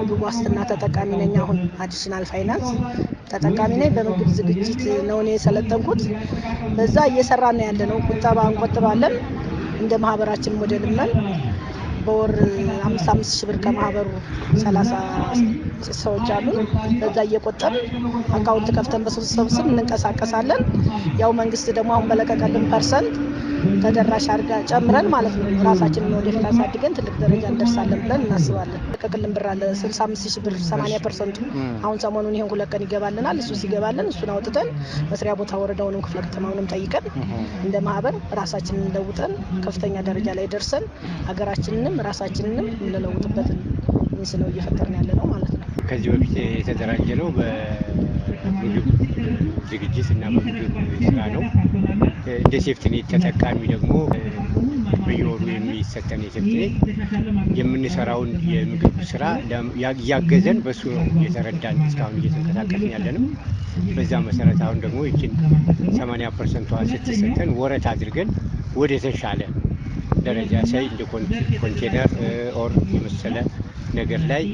የምግብ ዋስትና ተጠቃሚ ነኝ። አሁን አዲሽናል ፋይናንስ ተጠቃሚ ነኝ። በምግብ ዝግጅት ነው እኔ የሰለጠንኩት። በዛ እየሰራን ያለነው ቁጠባ እንቆጥባለን። እንደ ማህበራችን ሞዴልም ነን። በወር 5 ሺህ ብር ከማህበሩ 30 ሰዎች አሉ። በዛ እየቆጠብን አካውንት ከፍተን በስብስብ እንንቀሳቀሳለን። ያው መንግስት ደግሞ አሁን በለቀቀልን ፐርሰንት ተደራሽ አድርጋ ጨምረን ማለት ነው ራሳችንን ወደፊት አሳድገን ትልቅ ደረጃ እንደርሳለን ብለን እናስባለን። ለቀቅልን ብር አለ 65,000 ብር 80%። አሁን ሰሞኑን ይሄን 2 ቀን ይገባልናል። እሱ ሲገባልን እሱን አውጥተን መስሪያ ቦታ ወረዳውንም ክፍለ ከተማውንም ጠይቀን እንደ ማህበር ራሳችንን ለውጠን ከፍተኛ ደረጃ ላይ ደርሰን ሀገራችንንም ራሳችንንም እንለውጥበትን ነው እየፈጠርን ያለ ነው ማለት ነው። ከዚህ በፊት የተደራጀ ነው በምግብ ዝግጅት እና በምግብ ስራ ነው። እንደ ሴፍቲኔት ተጠቃሚ ደግሞ በየወሩ የሚሰጠን የሴፍቲኔት የምንሰራውን የምግብ ስራ ያገዘን በሱ ነው የተረዳን እስካሁን እየተንቀሳቀስን ያለነው። በዛ መሰረት አሁን ደግሞ ይችን 80% ስትሰጠን ወረት አድርገን ወደ ተሻለ ደረጃ ሳይ እንደ ኮንቴነር ኦር የመሰለ ነገር ላይ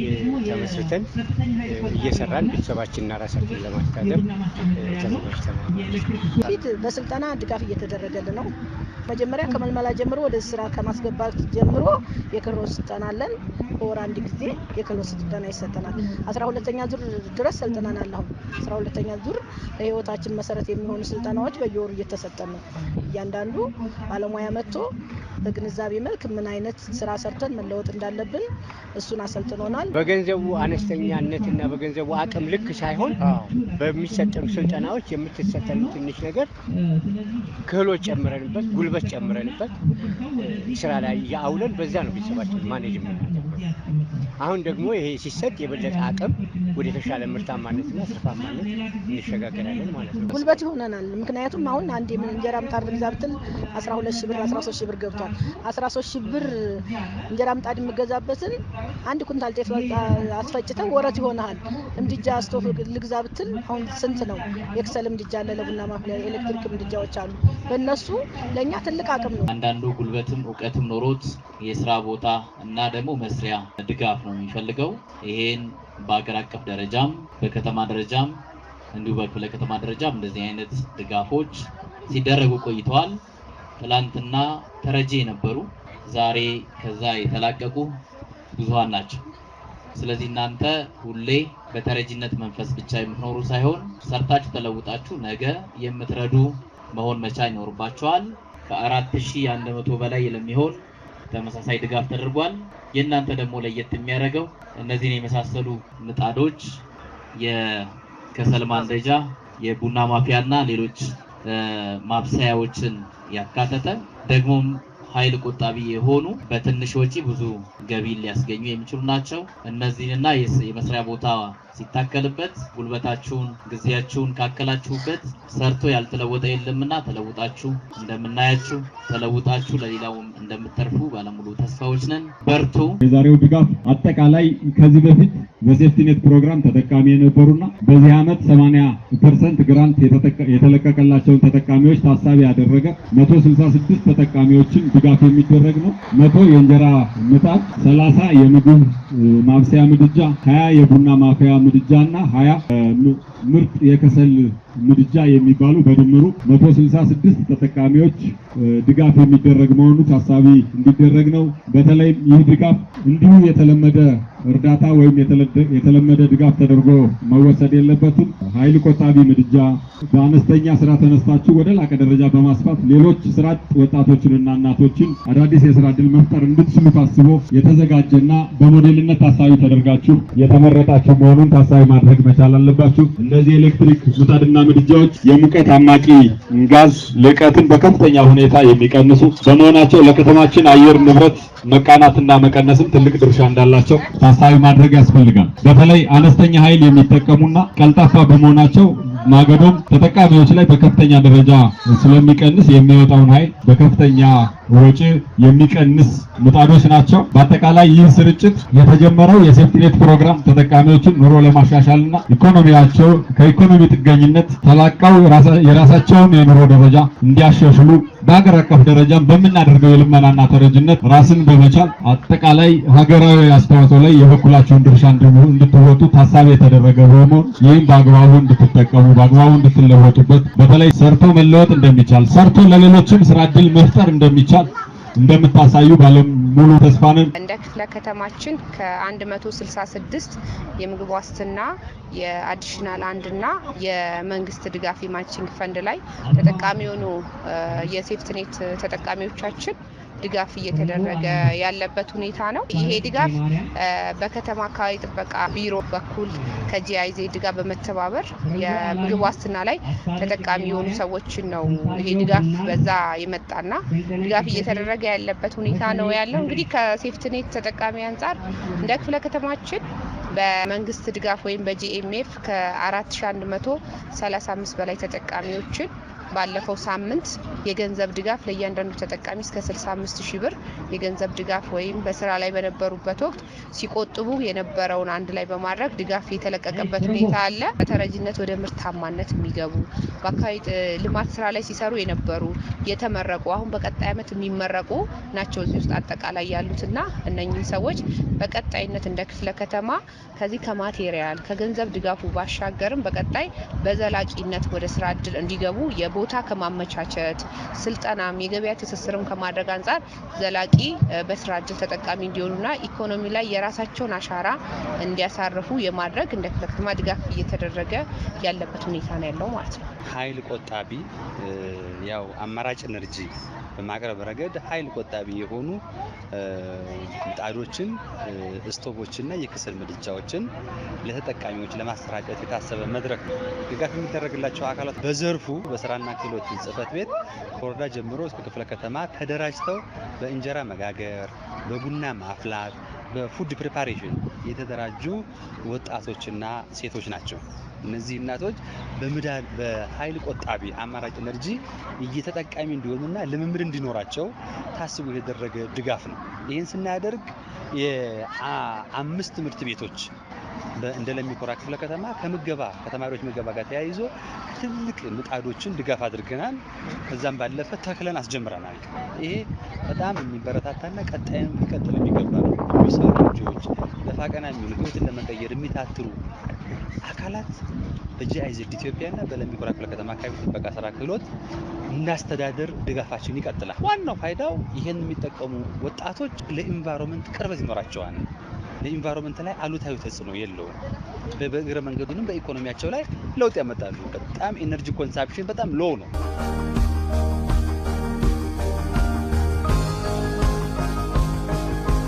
ተመስርተን እየሰራን ቤተሰባችንና ራሳችንን ለማስተዳደር ተዘጋጅተናል። ፊት በስልጠና ድጋፍ እየተደረገልን ነው። መጀመሪያ ከመልመላ ጀምሮ ወደ ስራ ከማስገባት ጀምሮ የክህሎት ስልጠና አለን። በወር አንድ ጊዜ የክህሎት ስልጠና ይሰጠናል። 12ኛ ዙር ድረስ ሰልጥነናል። አሁን 12ኛ ዙር ለህይወታችን መሰረት የሚሆኑ ስልጠናዎች በየወሩ እየተሰጠን ነው። እያንዳንዱ ባለሙያ መጥቶ በግንዛቤ መልክ ምን አይነት ስራ ሰርተን መለወጥ እንዳለብን እሱን አሰልጥኖናል። በገንዘቡ አነስተኛነትና በገንዘቡ አቅም ልክ ሳይሆን በሚሰጠን ስልጠናዎች የምትሰጠን ትንሽ ነገር ክህሎት ጨምረንበት ጉልበት ጨምረንበት ስራ ላይ ያውለን በዛ ነው ቤተሰባችን ማኔጅ የምናደርገው። አሁን ደግሞ ይሄ ሲሰጥ የበለጠ አቅም ወደ ተሻለ ምርታማነትና ትርፋማነት እንሸጋገራለን ማለት ነው። ጉልበት ይሆነናል። ምክንያቱም አሁን አንድ እንጀራ ምጣድ ልግዛ ብትል 12,000 ብር 13,000 ብር ገብቷል። 13,000 ብር እንጀራ ምጣድ የምገዛበትን አንድ ኩንታል ጤፍ አስፈጭተን ወረት ይሆናል። ምድጃ ስቶፍ ልግዛ ብትል አሁን ስንት ነው? የክሰል ምድጃ አለ፣ ለቡና ማፍሊያ ኤሌክትሪክ ምድጃዎች አሉ። በእነሱ ለእኛ ትልቅ አቅም ነው። አንዳንዱ ጉልበትም እውቀትም ኖሮት የስራ ቦታ እና ደግሞ መስሪያ ድጋፍ ነው የሚፈልገው። ይሄን በአገር አቀፍ ደረጃም በከተማ ደረጃም እንዲሁ በክፍለ ከተማ ደረጃም እንደዚህ አይነት ድጋፎች ሲደረጉ ቆይተዋል። ትላንትና ተረጂ የነበሩ ዛሬ ከዛ የተላቀቁ ብዙሃን ናቸው። ስለዚህ እናንተ ሁሌ በተረጂነት መንፈስ ብቻ የምትኖሩ ሳይሆን ሰርታችሁ ተለውጣችሁ ነገ የምትረዱ መሆን መቻል ይኖርባችኋል። ከ4100 በላይ ለሚሆን ተመሳሳይ ድጋፍ ተደርጓል። የእናንተ ደግሞ ለየት የሚያደርገው እነዚህን የመሳሰሉ ምጣዶች የከሰል ማንደጃ፣ የቡና ማፍያና ሌሎች ማብሰያዎችን ያካተተ ደግሞም ኃይል ቆጣቢ የሆኑ በትንሽ ወጪ ብዙ ገቢ ሊያስገኙ የሚችሉ ናቸው። እነዚህንና የመስሪያ ቦታ ሲታከልበት ጉልበታችሁን ጊዜያችሁን ካከላችሁበት ሰርቶ ያልተለወጠ የለምና ተለውጣችሁ እንደምናያችሁ ተለውጣችሁ ለሌላውም እንደምትተርፉ ባለሙሉ ተስፋዎች ነን። በርቱ። የዛሬው ድጋፍ አጠቃላይ ከዚህ በፊት በሴፍቲኔት ፕሮግራም ተጠቃሚ የነበሩና በዚህ ዓመት 80% ግራንት የተለቀቀላቸውን ተጠቃሚዎች ታሳቢ ያደረገ 166 ተጠቃሚዎችን ድጋፍ የሚደረግ ነው። 100 የእንጀራ ምጣድ፣ 30 የምግብ ማብሰያ ምድጃ፣ 20 የቡና ማፍያ ምድጃና 20 ምርጥ የከሰል ምድጃ የሚባሉ በድምሩ 166 ተጠቃሚዎች ድጋፍ የሚደረግ መሆኑ ታሳቢ እንዲደረግ ነው። በተለይ ይህ ድጋፍ እንዲሁ የተለመደ እርዳታ ወይም የተለመደ ድጋፍ ተደርጎ መወሰድ የለበትም። ኃይል ቆጣቢ ምድጃ በአነስተኛ ስራ ተነስታችሁ ወደ ላቀ ደረጃ በማስፋት ሌሎች ስራ ወጣቶችንና እናቶችን አዳዲስ የስራ ዕድል መፍጠር እንድትችሉ ታስቦ የተዘጋጀና በሞዴልነት ታሳቢ ተደርጋችሁ የተመረጣችሁ መሆኑን ታሳቢ ማድረግ መቻል አለባችሁ። እነዚህ ኤሌክትሪክ ምጣድና ምድጃዎች የሙቀት አማቂ ጋዝ ልቀትን በከፍተኛ ሁኔታ የሚቀንሱ በመሆናቸው ለከተማችን አየር ንብረት መቃናትና መቀነስም ትልቅ ድርሻ እንዳላቸው ታሳቢ ማድረግ ያስፈልጋል። በተለይ አነስተኛ ኃይል የሚጠቀሙና ቀልጣፋ በመሆናቸው ማገዶም ተጠቃሚዎች ላይ በከፍተኛ ደረጃ ስለሚቀንስ የሚወጣውን ኃይል በከፍተኛ ወጪ የሚቀንስ ምጣዶች ናቸው። በአጠቃላይ ይህ ስርጭት የተጀመረው የሴፍቲኔት ፕሮግራም ተጠቃሚዎችን ኑሮ ለማሻሻልና ኢኮኖሚያቸው ከኢኮኖሚ ጥገኝነት ተላቀው የራሳቸውን የኑሮ ደረጃ እንዲያሻሽሉ በሀገር አቀፍ ደረጃም በምናደርገው የልመናና ተረጅነት ራስን በመቻል አጠቃላይ ሀገራዊ አስተዋጽኦ ላይ የበኩላቸውን ድርሻ እንድትወጡ ታሳቢ የተደረገ በመሆኑ ይህም በአግባቡ እንድትጠቀሙ በአግባቡ እንድትለወጡበት በተለይ ሰርቶ መለወጥ እንደሚቻል ሰርቶ ለሌሎችም ስራ ዕድል መፍጠር እንደሚቻል እንደምታሳዩ ባለሙሉ ተስፋ ነን። እንደ ክፍለ ከተማችን ከ166 የምግብ ዋስትና የአዲሽናል 1 እና የመንግስት ድጋፍ የማቺንግ ፈንድ ላይ ተጠቃሚ የሆኑ የሴፍትኔት ተጠቃሚዎቻችን ድጋፍ እየተደረገ ያለበት ሁኔታ ነው። ይሄ ድጋፍ በከተማ አካባቢ ጥበቃ ቢሮ በኩል ከጂአይዜድ ጋር በመተባበር የምግብ ዋስትና ላይ ተጠቃሚ የሆኑ ሰዎችን ነው ይሄ ድጋፍ በዛ የመጣና ድጋፍ እየተደረገ ያለበት ሁኔታ ነው ያለው። እንግዲህ ከሴፍትኔት ተጠቃሚ አንጻር እንደ ክፍለ ከተማችን በመንግስት ድጋፍ ወይም በጂኤምኤፍ ከ4135 በላይ ተጠቃሚዎችን ባለፈው ሳምንት የገንዘብ ድጋፍ ለእያንዳንዱ ተጠቃሚ እስከ 65000 ብር የገንዘብ ድጋፍ ወይም በስራ ላይ በነበሩበት ወቅት ሲቆጥቡ የነበረውን አንድ ላይ በማድረግ ድጋፍ የተለቀቀበት ሁኔታ አለ። በተረጂነት ወደ ምርታማነት የሚገቡ በአካባቢ ልማት ስራ ላይ ሲሰሩ የነበሩ የተመረቁ አሁን በቀጣይ ዓመት የሚመረቁ ናቸው እዚህ ውስጥ አጠቃላይ ያሉትና እነኚህ ሰዎች በቀጣይነት እንደ ክፍለ ከተማ ከዚህ ከማቴሪያል ከገንዘብ ድጋፉ ባሻገርም በቀጣይ በዘላቂነት ወደ ስራ እድል እንዲገቡ ቦታ ከማመቻቸት ስልጠናም የገበያ ትስስርም ከማድረግ አንጻር ዘላቂ በስራ እድል ተጠቃሚ እንዲሆኑና ኢኮኖሚ ላይ የራሳቸውን አሻራ እንዲያሳርፉ የማድረግ እንደ ክፍለ ከተማ ድጋፍ እየተደረገ ያለበት ሁኔታ ነው ያለው ማለት ነው። ኃይል ቆጣቢ ያው አማራጭ ኤነርጂ በማቅረብ ረገድ ኃይል ቆጣቢ የሆኑ ምጣዶችን፣ ስቶቮችና የከሰል ምድጃዎችን ለተጠቃሚዎች ለማሰራጨት የታሰበ መድረክ ነው። ድጋፍ የሚደረግላቸው አካላት በዘርፉ በስራና ክህሎት ጽሕፈት ቤት ከወረዳ ጀምሮ እስከ ክፍለ ከተማ ተደራጅተው በእንጀራ መጋገር፣ በቡና ማፍላት፣ በፉድ ፕሪፓሬሽን የተደራጁ ወጣቶችና ሴቶች ናቸው። እነዚህ እናቶች በኃይል ቆጣቢ አማራጭ ኤነርጂ እየተጠቃሚ እንዲሆኑና ልምምድ እንዲኖራቸው ታስቦ የተደረገ ድጋፍ ነው። ይህን ስናደርግ የ5 ትምህርት ቤቶች እንደ ለሚ ኩራ ክፍለ ከተማ ከተማሪዎች ምገባ ጋር ተያይዞ ትልቅ ምጣዶችን ድጋፍ አድርገናል። ከዛም ባለፈ ተክለን አስጀምረናል። ይሄ በጣም የሚበረታታና ቀጣይም ሊቀጥል የሚገባ ነው። የሚሰሩ ልጆች ለፋቀና የሚሉ ህይወትን ለመቀየር የሚታትሩ አካላት በጂአይዜድ ኢትዮጵያና በለሚ ኩራ ክፍለ ከተማ አካባቢ ጥበቃ ስራ ክህሎት እናስተዳደር ድጋፋችን ይቀጥላል። ዋናው ፋይዳው ይሄን የሚጠቀሙ ወጣቶች ለኢንቫይሮንመንት ቅርበት ይኖራቸዋል። ለኢንቫይሮንመንት ላይ አሉታዊ ተጽዕኖ የለውም። በእግረ መንገዱንም በኢኮኖሚያቸው ላይ ለውጥ ያመጣሉ። በጣም ኤነርጂ ኮንሳምፕሽን በጣም ሎው ነው።